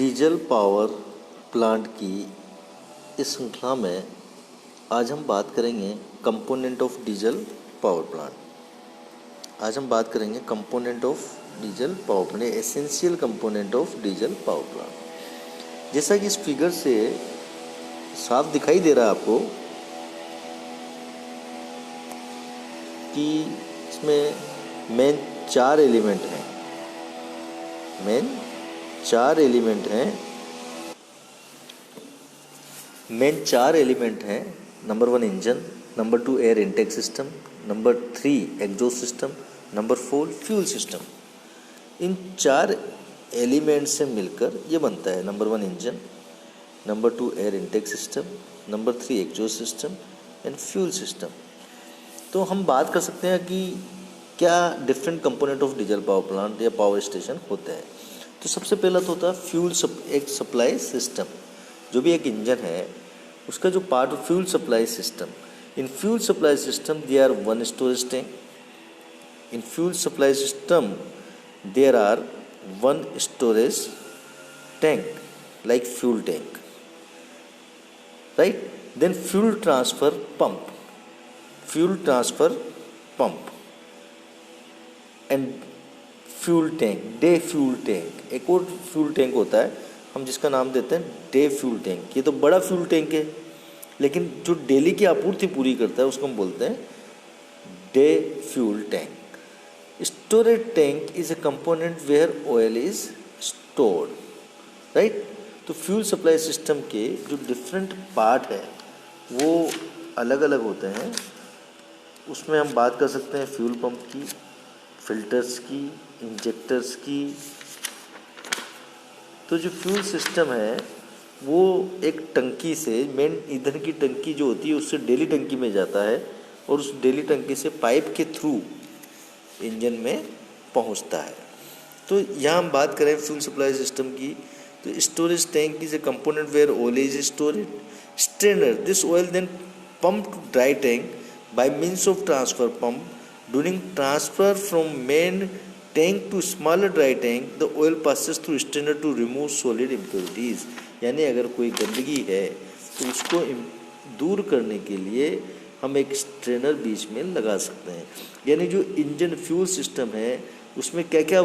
Diesel power plant की इस श्रृंखला में आज हम बात करेंगे component of diesel power plant. आज हम बात करेंगे component of diesel power plant, essential component of diesel power plant. जैसा कि इस फिगर से साफ दिखाई दे रहा है आपको कि इसमें मेन चार एलिमेंट हैं। मेन चार एलिमेंट हैं। Number 1 engine, number 2 air intake system, number 3 exhaust system, number 4 fuel system. इन चार एलिमेंट से मिलकर ये बनता है number 1 engine, number 2 air intake system, number 3 exhaust system and fuel system. तो हम बात कर सकते हैं कि क्या different component of diesel power plant या पावर स्टेशन होते हैं। तो सबसे पहला तो होता है एक सप्लाई सिस्टम। जो भी एक इंजन है उसका जो part of fuel supply system. In fuel supply system there are 1 storage tank. In fuel supply system there are 1 storage tank like fuel tank, right? Then fuel transfer pump and fuel tank, day fuel tank. एक और fuel tank होता है हम जिसका नाम देते हैं day fuel tank. ये तो बड़ा फ्यूल टैंक है, लेकिन जो डेली की आपूर्ति पूरी करता है उसको हम बोलते हैं day fuel tank. Storage tank is a component where oil is stored, right? तो फ्यूल सप्लाई सिस्टम के जो डिफरेंट पार्ट है वो अलग अलग होते हैं। उसमें हम बात कर सकते हैं फ्यूल पंप की, फिल्टर्स की, इंजेक्टर्स की। तो जो फ्यूल सिस्टम है वो एक टंकी से, मेन ईंधन की टंकी जो होती है उससे डेली टंकी में जाता है और उस डेली टंकी से पाइप के थ्रू इंजन में पहुंचता है। तो यहाँ हम बात करें फ्यूल सप्लाई सिस्टम की, तो storage tank is a component where oil is stored. Strainer, this oil then pump to dry tank by means of transfer pump. During transfer from main tank to smaller dry tank, the oil passes through strainer to remove solid impurities। यानी अगर कोई गंदगी है तो उसको दूर करने के लिए हम एक स्ट्रेनर बीच में लगा सकते हैं। यानी जो इंजन फ्यूल सिस्टम है उसमें क्या क्या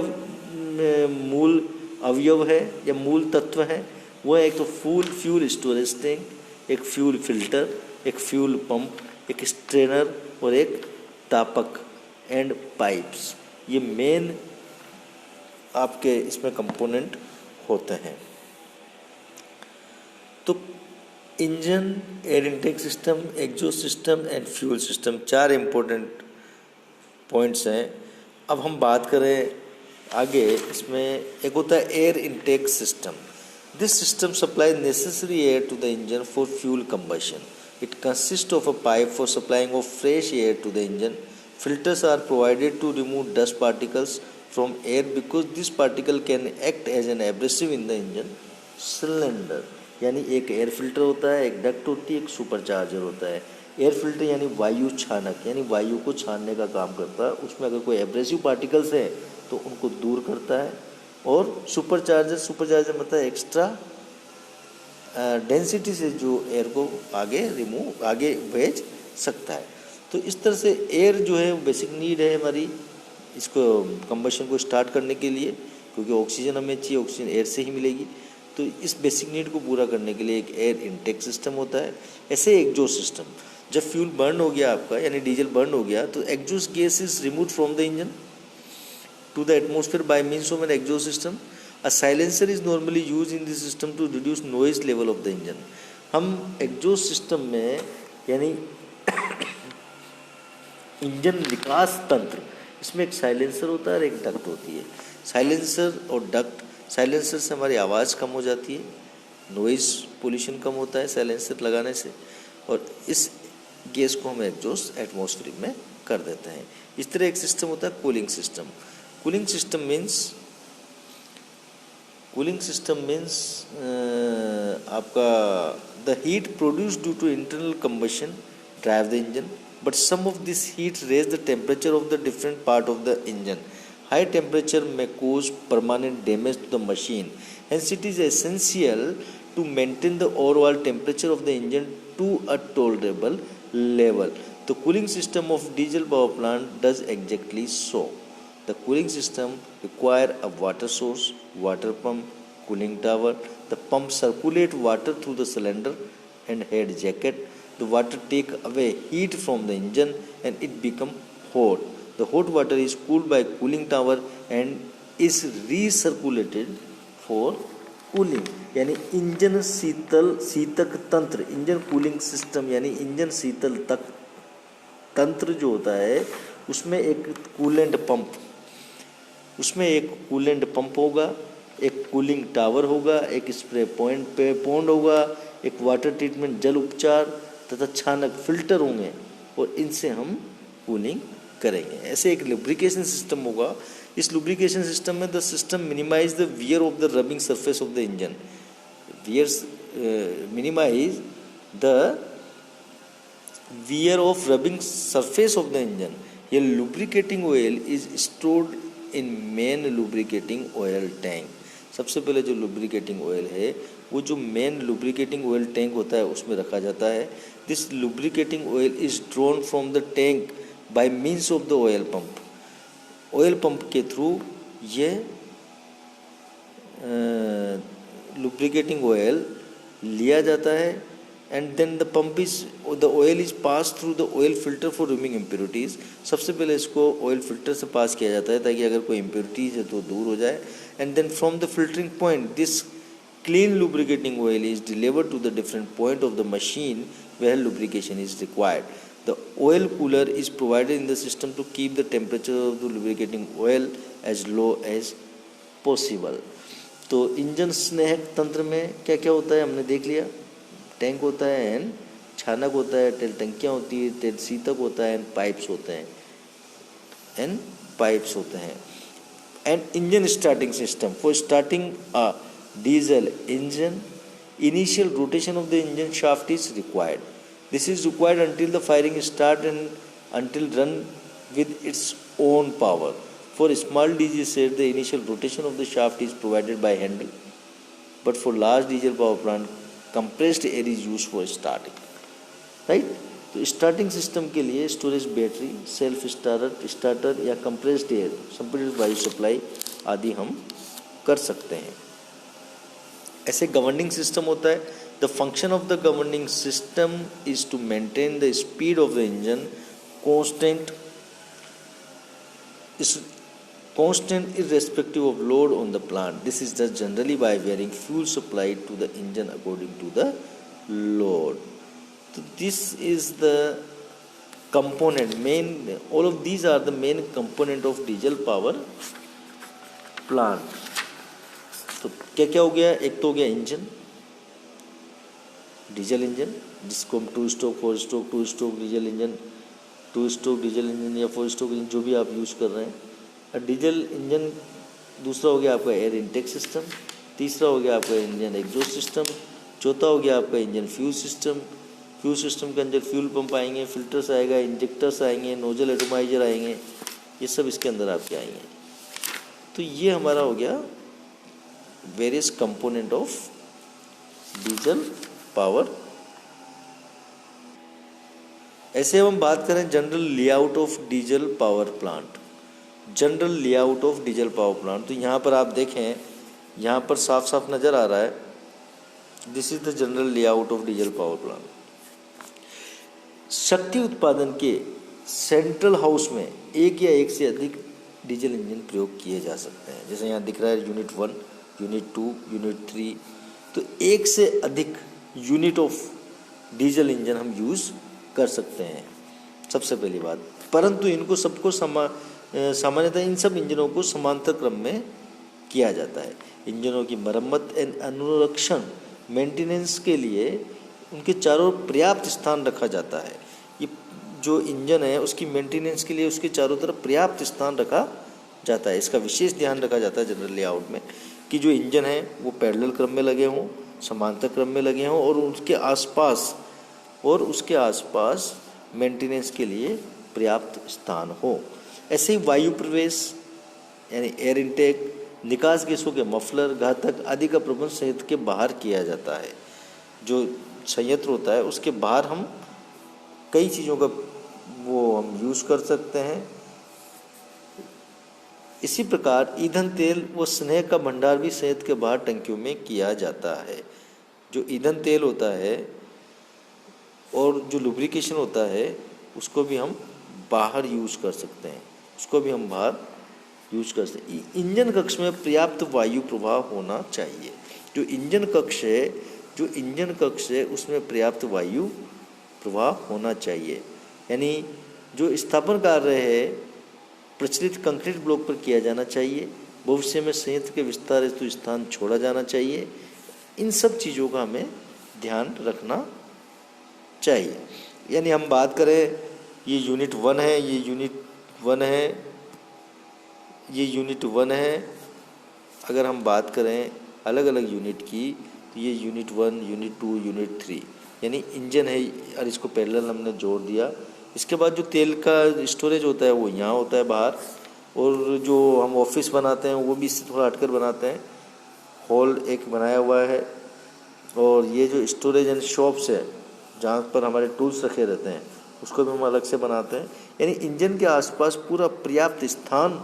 मूल अवयव है या मूल तत्व है, वो है एक तो फ्यूल स्टोरेज टैंक, एक फ्यूल फिल्टर, एक फ्यूल पंप, एक स्ट्रेनर और एक तापक एंड पाइप्स। ये मेन आपके इसमें कंपोनेंट होते हैं। तो engine, air intake system, exhaust system and fuel system, चार इम्पोर्टेंट पॉइंट्स हैं। अब हम बात करें आगे, इसमें एक होता है air intake system. This system supply necessary air to the engine for fuel combustion. It consists of a pipe for supplying of fresh air to the engine. Filters are provided to remove dust particles from air because this particle can act as an abrasive in the engine cylinder। यानी एक air filter होता है, एक duct होती है, एक supercharger होता है। एयर फिल्टर यानी वायु छानक, यानी वायु को छानने का काम करता है। उसमें अगर कोई एब्रेसिव पार्टिकल्स है तो उनको दूर करता है। और सुपरचार्जर मतलब एक्स्ट्रा डेंसिटी से जो एयर को आगे भेज सकता है। तो इस तरह से एयर जो है बेसिक नीड है हमारी इसको कंबशन को स्टार्ट करने के लिए, क्योंकि ऑक्सीजन हमें चाहिए, ऑक्सीजन एयर से ही मिलेगी। तो इस बेसिक नीड को पूरा करने के लिए एक एयर इनटेक सिस्टम होता है। ऐसे एग्जॉस्ट सिस्टम, जब फ्यूल बर्न हो गया आपका यानी डीजल बर्न हो गया तो exhaust gas is remove from the engine to the atmosphere by means of an exhaust system. A silencer is normally used in this system to reduce noise level of the engine। हम exhaust system में यानी engine निकास तंत्र, इसमें एक silencer होता है और एक डक्ट होती है। साइलेंसर और डक्ट, साइलेंसर से हमारी आवाज़ कम हो जाती है, नॉइज़ पोल्यूशन कम होता है साइलेंसर लगाने से, और इस गैस को हम एग्जॉस्ट एटमॉस्फेयर में कर देते हैं। इस तरह एक सिस्टम होता है cooling system. Cooling system means आपका the heat produce due to internal combustion drive the engine, but some of this heat raise the temperature of the different part of the engine. High temperature में cause permanent damage to the machine. Hence it is essential to maintain the overall temperature of the engine to a tolerable level. The cooling system of diesel power plant does exactly so. The cooling system require a water source, water pump, cooling tower. The pump circulate water through the cylinder and head jacket. The water take away heat from the engine and it become hot. The hot water is cooled by cooling tower and is recirculated for cooling, यानी engine शीतक तंत्र, engine cooling system यानी engine शीतल तक तंत्र जो होता है उसमें एक कूलेंट पंप होगा, एक कूलिंग टावर होगा, एक स्प्रे पॉन्ड होगा, एक वाटर ट्रीटमेंट जल उपचार तथा छानक फिल्टर होंगे और इनसे हम कूलिंग करेंगे। ऐसे एक लुब्रिकेशन सिस्टम होगा। इस लुब्रिकेशन सिस्टम में the system minimize the wear of the rubbing surface of the engine, minimize the wear of rubbing surface of the engine. ये lubricating oil is stored in main lubricating oil tank. सबसे पहले जो lubricating oil है वो जो main lubricating oil tank होता है उसमें रखा जाता है। This lubricating oil is drawn from the tank by means of the oil pump. Oil pump के थ्रू ये लुब्रिकेटिंग ऑयल लिया जाता है and then the oil is pass through the oil filter for removing impurities. सबसे पहले इसको oil filter से पास किया जाता है ताकि अगर कोई इम्प्योरिटीज़ है तो दूर हो जाए। And then from the filtering point this clean lubricating oil is delivered to the different point of the machine where lubrication is required. The oil cooler is provided in the system to keep the temperature of the lubricating oil as low as possible. तो engine स्नेहक तंत्र में क्या क्या होता है हमने देख लिया। टैंक होता है एंड छानक होता है, तेल टंकियाँ होती है, तेल शीतक होता है एंड पाइप्स होते हैं and engine starting system for starting a diesel engine initial rotation of the engine shaft is required. This is required until the firing start and until run with its own power. For small diesel set, the initial rotation of the shaft is provided by handle, but for large diesel power plant, compressed air is used for starting. Right? तो starting system के लिए storage battery, self starter या compressed air, संपीड़ित वायु supply आदि हम कर सकते हैं। ऐसे गवर्निंग सिस्टम होता है। The function of the governing system is to maintain the speed of the engine constant irrespective of load on the plant. This is done generally by varying fuel supply to the engine according to the load. So this is the all of these are the main component of diesel power plant. तो क्या क्या हो गया? एक तो हो गया engine, diesel engine जिसको हम 2 stroke 4 stroke 2 stroke diesel engine 2 stroke diesel engine या 4 स्ट्रोक इंजन जो भी आप यूज़ कर रहे हैं। डीजल इंजन दूसरा हो गया आपका एयर इनटेक सिस्टम, तीसरा हो गया आपका इंजन एग्जॉस्ट सिस्टम, चौथा हो गया आपका इंजन फ्यूल सिस्टम के अंदर फ्यूल पंप आएंगे, फिल्टर्स आएगा, इंजेक्टर्स आएंगे, नोजल एटोमाइजर आएंगे, ये सब इसके अंदर आपके आएंगे। तो ये हमारा हो गया various component of diesel power. ऐसे हम बात करें general layout of diesel power plant. तो यहाँ पर आप देखें, यहाँ पर साफ साफ नज़र आ रहा है, this is the general layout of diesel power plant. शक्ति उत्पादन के सेंट्रल हाउस में एक या एक से अधिक डीजल इंजन प्रयोग किए जा सकते हैं। जैसे यहाँ दिख रहा है यूनिट 1, यूनिट 2, यूनिट 3, तो एक से अधिक यूनिट ऑफ डीजल इंजन हम यूज़ कर सकते हैं, सबसे पहली बात। परंतु इनको सबको सामान्यतः इन सब इंजनों को समांतर क्रम में किया जाता है। इंजनों की मरम्मत एंड अनुरक्षण मेंटेनेंस के लिए उनके चारों पर्याप्त स्थान रखा जाता है। ये जो इंजन है उसकी मेंटेनेंस के लिए उसके चारों तरफ पर्याप्त स्थान रखा जाता है। इसका विशेष ध्यान रखा जाता है जनरल लेआउट में कि जो इंजन है वो पैरेलल क्रम में लगे हों, समांतर क्रम में लगे हों और उसके आसपास मेंटेनेंस के लिए पर्याप्त स्थान हो। ऐसे ही वायु प्रवेश यानी एयर इनटेक, निकास गैसों के मफलर, घातक आदि का प्रबंध संयंत्र के बाहर किया जाता है। जो संयंत्र होता है उसके बाहर हम कई चीज़ों का वो हम यूज़ कर सकते हैं। इसी प्रकार ईंधन तेल व स्नेह का भंडार भी संयंत्र के बाहर टंकियों में किया जाता है। जो ईंधन तेल होता है और जो लुब्रिकेशन होता है उसको भी हम बाहर यूज कर सकते हैं, उसको भी हम बाहर यूज कर सकते हैं। इंजन कक्ष में पर्याप्त वायु प्रवाह होना चाहिए। जो इंजन कक्ष है उसमें पर्याप्त वायु प्रवाह होना चाहिए। यानी जो स्थापन कार्य है प्रचलित कंक्रीट ब्लॉक पर किया जाना चाहिए। भविष्य में संयंत्र के विस्तार हेतु स्थान छोड़ा जाना चाहिए। इन सब चीज़ों का हमें ध्यान रखना चाहिए। यानी हम बात करें ये यूनिट 1 है, ये यूनिट 1 है, ये यूनिट 1 है। अगर हम बात करें अलग अलग यूनिट की तो ये यूनिट 1, यूनिट 2, यूनिट 3 यानी इंजन है और इसको पैरेलल हमने जोड़ दिया। इसके बाद जो तेल का स्टोरेज होता है वो यहाँ होता है बाहर, और जो हम ऑफिस बनाते हैं वो भी इससे थोड़ा हटकर बनाते हैं। हॉल एक बनाया हुआ है, और ये जो स्टोरेज एंड शॉप्स है जहाँ पर हमारे टूल्स रखे रहते हैं उसको भी हम अलग से बनाते हैं। यानी इंजन के आसपास पूरा पर्याप्त स्थान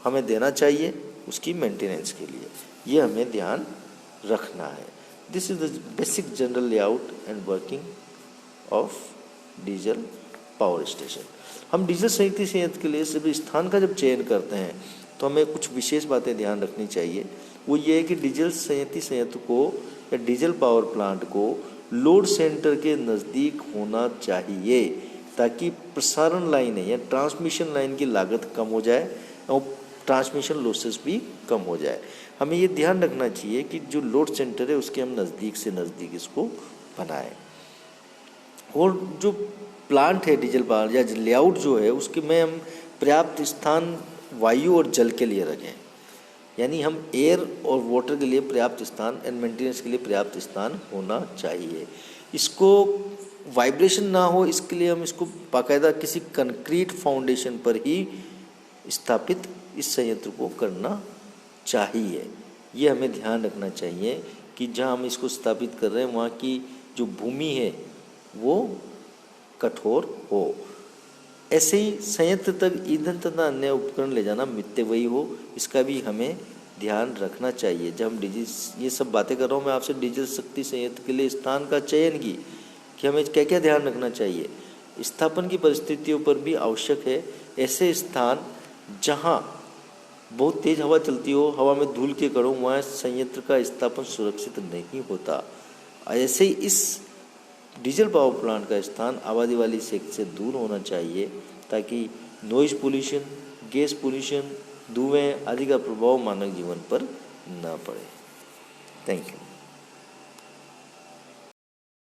हमें देना चाहिए उसकी मेंटेनेंस के लिए, ये हमें ध्यान रखना है। This is the basic general layout and working of diesel power station. हम डीजल संयंत्र के लिए सिर्फ स्थान का जब चयन करते हैं तो हमें कुछ विशेष बातें ध्यान रखनी चाहिए। वो ये है कि डीजल संयंत्र को या डीजल पावर प्लांट को लोड सेंटर के नज़दीक होना चाहिए, ताकि प्रसारण लाइन है या ट्रांसमिशन लाइन की लागत कम हो जाए और ट्रांसमिशन लॉसेस भी कम हो जाए। हमें ये ध्यान रखना चाहिए कि जो लोड सेंटर है उसके हम नज़दीक से नज़दीक इसको बनाएं। और जो प्लांट है डीजल पावर या लेआउट जो है उसके में हम पर्याप्त स्थान वायु और जल के लिए रखें। यानी हम एयर और वाटर के लिए पर्याप्त स्थान एंड मेंटेनेंस के लिए पर्याप्त स्थान होना चाहिए। इसको वाइब्रेशन ना हो इसके लिए हम इसको बाकायदा किसी कंक्रीट फाउंडेशन पर ही स्थापित इस संयंत्र को करना चाहिए। ये हमें ध्यान रखना चाहिए कि जहाँ हम इसको स्थापित कर रहे हैं वहाँ की जो भूमि है वो कठोर हो। ऐसे ही संयंत्र तक ईंधन तथा अन्य उपकरण ले जाना मितव्ययी हो, इसका भी हमें ध्यान रखना चाहिए। जब हम डीजल ये सब बातें कर रहा हूँ मैं आपसे डीजल शक्ति संयंत्र के लिए स्थान का चयन की कि हमें क्या क्या ध्यान रखना चाहिए। स्थापन की परिस्थितियों पर भी आवश्यक है। ऐसे स्थान जहाँ बहुत तेज हवा चलती हो, हवा में धूल के कणों, वहाँ संयंत्र का स्थापन सुरक्षित नहीं होता। ऐसे ही इस डीजल पावर प्लांट का स्थान आबादी वाली क्षेत्र से दूर होना चाहिए, ताकि नॉइज पोल्यूशन, गैस पोल्यूशन, धुएं आदि का प्रभाव मानव जीवन पर न पड़े। Thank you.